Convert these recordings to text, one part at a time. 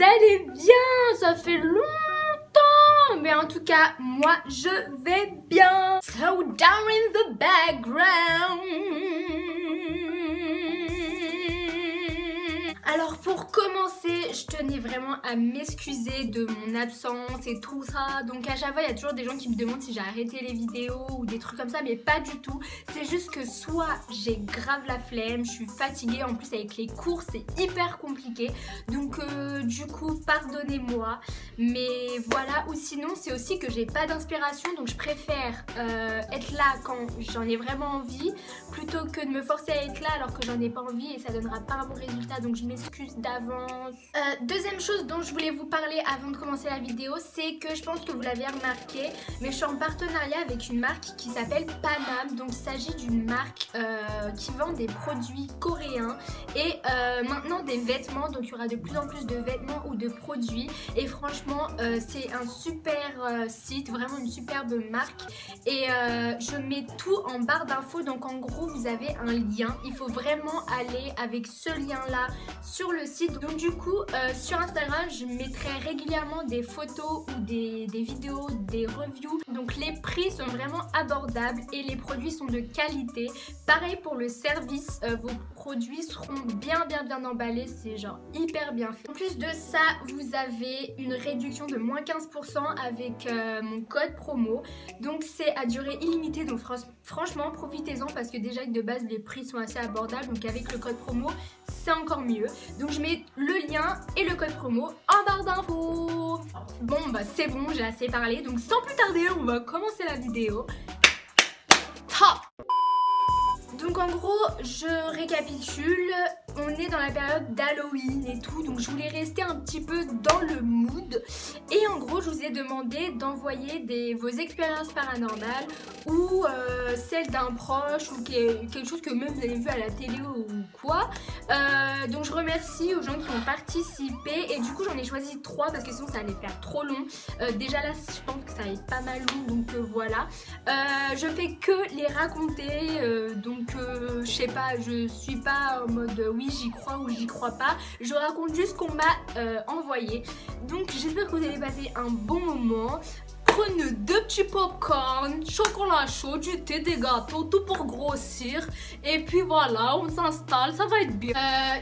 allez bien? Ça fait longtemps, mais en tout cas, moi je vais bien. Slow down in the background. Alors pour commencer, je tenais vraiment à m'excuser de mon absence et tout ça. Donc à chaque fois, il y a toujours des gens qui me demandent si j'ai arrêté les vidéos ou des trucs comme ça, mais pas du tout. C'est juste que soit j'ai grave la flemme, je suis fatiguée, en plus avec les cours c'est hyper compliqué. Donc du coup, pardonnez-moi. Mais voilà, ou sinon c'est aussi que j'ai pas d'inspiration, donc je préfère être là quand j'en ai vraiment envie plutôt que de me forcer à être là alors que j'en ai pas envie et ça donnera pas un bon résultat. Donc je m'excuse d'avance. Deuxième chose dont je voulais vous parler avant de commencer la vidéo, c'est que je pense que vous l'avez remarqué, mais je suis en partenariat avec une marque qui s'appelle Panam. Donc il s'agit d'une marque qui vend des produits coréens et maintenant des vêtements. Donc il y aura de plus en plus de vêtements ou de produits et franchement c'est un super site, vraiment une superbe marque et je mets tout en barre d'infos. Donc en gros vous avez un lien, il faut vraiment aller avec ce lien là sur le site. Donc du coup sur Instagram je mettrai régulièrement des photos ou des vidéos, des reviews. Donc les prix sont vraiment abordables et les produits sont de qualité. Pareil pour le service, vos produits seront bien emballés, c'est genre hyper bien fait. En plus de ça, vous avez une réduction de moins 15% avec mon code promo. Donc c'est à durée illimitée, donc franchement profitez-en parce que déjà de base les prix sont assez abordables, donc avec le code promo c'est encore mieux. Donc je mets le lien et le code promo en barre d'infos. Bon bah c'est bon, j'ai assez parlé, donc sans plus tarder on va commencer la vidéo. Top! Donc en gros, je récapitule, on est dans la période d'Halloween et tout, donc je voulais rester un petit peu dans le mood. Et en gros, je vous ai demandé d'envoyer vos expériences paranormales ou celles d'un proche ou quelque chose que même vous avez vu à la télé ou quoi. Donc je remercie aux gens qui ont participé et du coup j'en ai choisi 3 parce que sinon ça allait faire trop long. Déjà là, je pense que ça va être pas mal long, donc voilà. Je fais que les raconter, donc je sais pas, je suis pas en mode oui j'y crois ou j'y crois pas, je raconte juste ce qu'on m'a envoyé. Donc j'espère que vous allez passer un bon moment. Prenez 2 petits popcorn, chocolat chaud, du thé, des gâteaux, tout pour grossir. Et puis voilà, on s'installe, ça va être bien.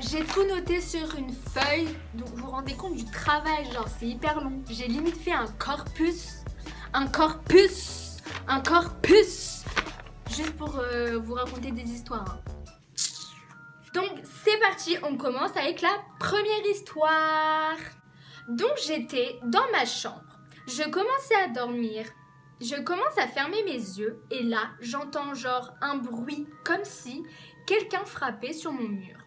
J'ai tout noté sur une feuille, donc vous vous rendez compte du travail, genre c'est hyper long. J'ai limite fait un corpus, juste pour vous raconter des histoires. Hein. Donc c'est parti, on commence avec la première histoire. Donc j'étais dans ma chambre, je commençais à dormir, je commence à fermer mes yeux et là j'entends genre un bruit comme si quelqu'un frappait sur mon mur.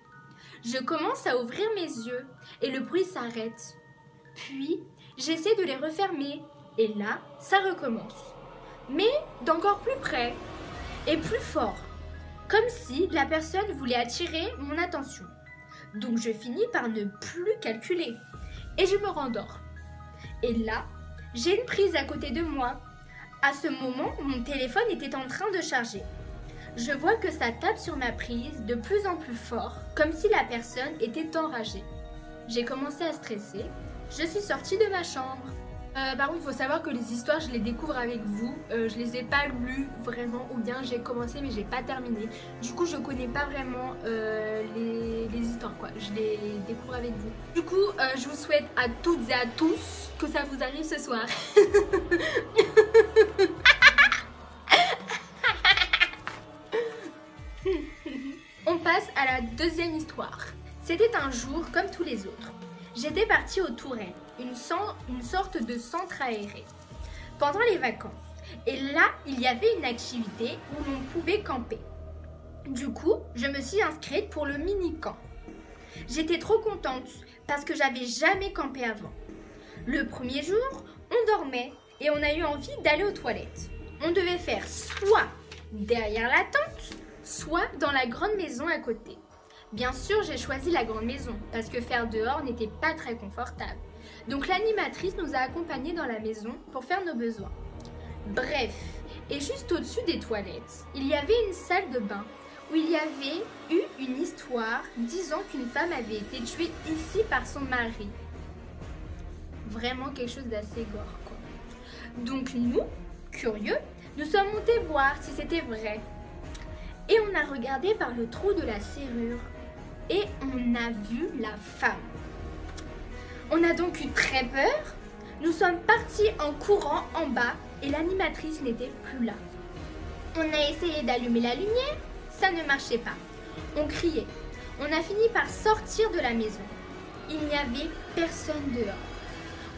Je commence à ouvrir mes yeux et le bruit s'arrête. Puis j'essaie de les refermer et là ça recommence. Mais d'encore plus près et plus fort, comme si la personne voulait attirer mon attention. Donc je finis par ne plus calculer et je me rendors. Et là, j'ai une prise à côté de moi. À ce moment, mon téléphone était en train de charger. Je vois que ça tape sur ma prise de plus en plus fort, comme si la personne était enragée. J'ai commencé à stresser. Je suis sortie de ma chambre. Par contre, il faut savoir que les histoires, je les découvre avec vous. Je les ai pas lues vraiment, ou bien j'ai commencé mais j'ai pas terminé. Du coup, je connais pas vraiment les histoires, quoi. Je les découvre avec vous. Du coup, je vous souhaite à toutes et à tous que ça vous arrive ce soir. On passe à la deuxième histoire. C'était un jour comme tous les autres. J'étais partie aux Tourelles, une sorte de centre aéré, pendant les vacances. Et là, il y avait une activité où l'on pouvait camper. Du coup, je me suis inscrite pour le mini-camp. J'étais trop contente parce que j'avais jamais campé avant. Le premier jour, on dormait et on a eu envie d'aller aux toilettes. On devait faire soit derrière la tente, soit dans la grande maison à côté. Bien sûr, j'ai choisi la grande maison parce que faire dehors n'était pas très confortable. Donc l'animatrice nous a accompagnés dans la maison pour faire nos besoins. Bref, et juste au-dessus des toilettes, il y avait une salle de bain où il y avait eu une histoire disant qu'une femme avait été tuée ici par son mari. vraiment quelque chose d'assez gore, quoi. Donc nous, curieux, nous sommes montés voir si c'était vrai. Et on a regardé par le trou de la serrure. Et on a vu la femme. On a donc eu très peur. Nous sommes partis en courant en bas et l'animatrice n'était plus là. On a essayé d'allumer la lumière, ça ne marchait pas. On criait. On a fini par sortir de la maison. Il n'y avait personne dehors.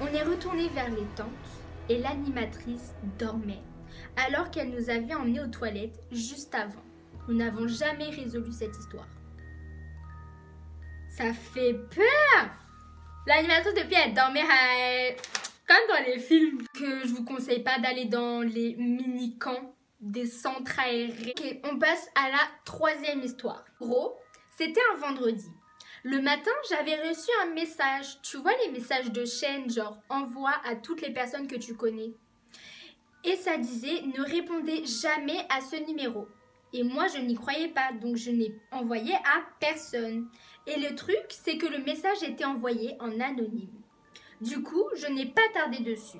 On est retourné vers les tentes et l'animatrice dormait alors qu'elle nous avait emmenés aux toilettes juste avant. Nous n'avons jamais résolu cette histoire. Ça fait peur! L'animatrice depuis elle dormait comme dans les films. Que je vous conseille pas d'aller dans les mini-camps des centres aérés. Ok, on passe à la troisième histoire. Gros, c'était un vendredi. Le matin, j'avais reçu un message. Tu vois les messages de chaîne, genre envoie à toutes les personnes que tu connais. Et ça disait ne répondez jamais à ce numéro. Et moi, je n'y croyais pas, donc je n'ai envoyé à personne. Et le truc, c'est que le message était envoyé en anonyme. Du coup, je n'ai pas tardé dessus.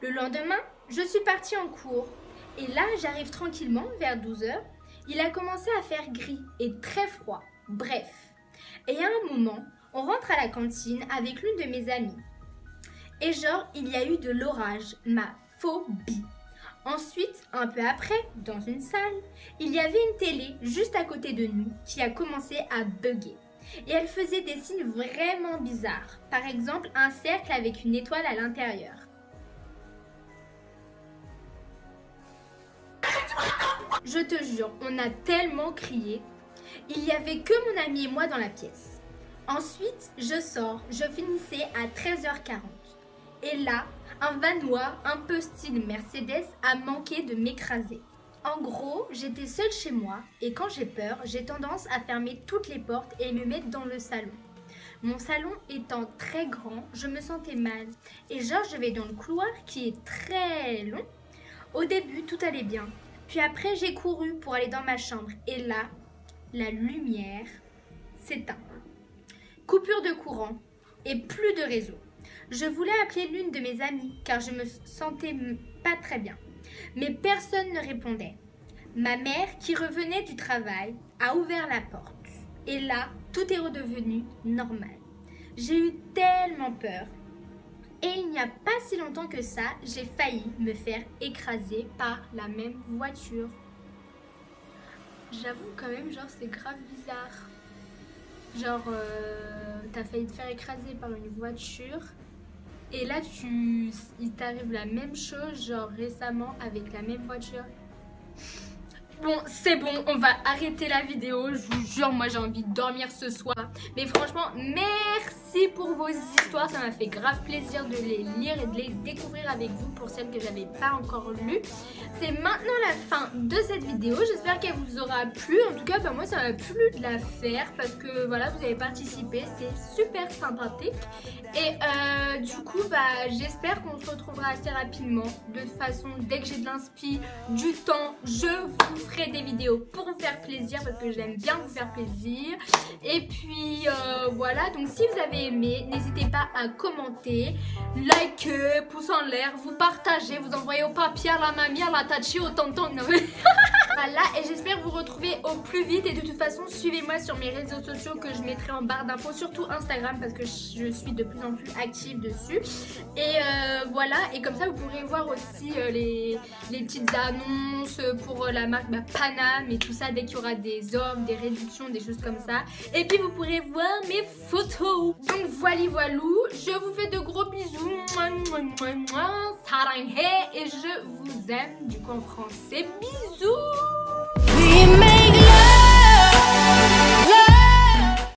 Le lendemain, je suis partie en cours. Et là, j'arrive tranquillement, vers 12 h. Il a commencé à faire gris et très froid. Bref. Et à un moment, on rentre à la cantine avec l'une de mes amies. Et genre, il y a eu de l'orage, ma phobie. Ensuite, un peu après, dans une salle, il y avait une télé juste à côté de nous qui a commencé à bugger. Et elle faisait des signes vraiment bizarres. Par exemple, un cercle avec une étoile à l'intérieur. Je te jure, on a tellement crié. Il n'y avait que mon ami et moi dans la pièce. Ensuite, je sors, je finissais à 13 h 40. Et là, un van noir, un peu style Mercedes, a manqué de m'écraser. En gros, j'étais seule chez moi et quand j'ai peur, j'ai tendance à fermer toutes les portes et me mettre dans le salon. Mon salon étant très grand, je me sentais mal. Et genre, je vais dans le couloir qui est très long. Au début, tout allait bien. Puis après, j'ai couru pour aller dans ma chambre. Et là, la lumière s'éteint. Coupure de courant et plus de réseau. Je voulais appeler l'une de mes amies car je me sentais pas très bien. Mais personne ne répondait. Ma mère, qui revenait du travail, a ouvert la porte. Et là, tout est redevenu normal. J'ai eu tellement peur. Et il n'y a pas si longtemps que ça, j'ai failli me faire écraser par la même voiture. J'avoue quand même, genre, c'est grave bizarre. Genre, t'as failli te faire écraser par une voiture. Et là, il t'arrive la même chose, genre récemment, avec la même voiture. Bon, c'est bon, on va arrêter la vidéo. Je vous jure, moi j'ai envie de dormir ce soir. Mais franchement, merci pour vos histoires. Ça m'a fait grave plaisir de les lire et de les découvrir avec vous pour celles que j'avais pas encore lues. C'est maintenant la fin de cette vidéo. J'espère qu'elle vous aura plu. En tout cas, bah, moi ça m'a plu de la faire parce que voilà, vous avez participé. C'est super sympathique. Et du coup, bah, j'espère qu'on se retrouvera assez rapidement. De toute façon, dès que j'ai de l'inspi, du temps, je vous ferai des vidéos pour vous faire plaisir parce que j'aime bien vous faire plaisir. Et puis voilà, donc si vous avez aimé, n'hésitez pas à commenter, liker, pouce en l'air, vous partagez, vous envoyez au papier, à la mamie, à la tachi, au tonton. Voilà, et j'espère vous retrouver au plus vite. Et de toute façon, suivez-moi sur mes réseaux sociaux que je mettrai en barre d'infos, surtout Instagram parce que je suis de plus en plus active dessus. Et voilà, et comme ça vous pourrez voir aussi les petites annonces pour la marque Paname et tout ça dès qu'il y aura des offres, des réductions, des choses comme ça. Et puis vous pourrez voir mes photos. Donc voilà, voilou, je vous fais de gros bisous. Saranghe, et je vous aime du coup en français. Bisous.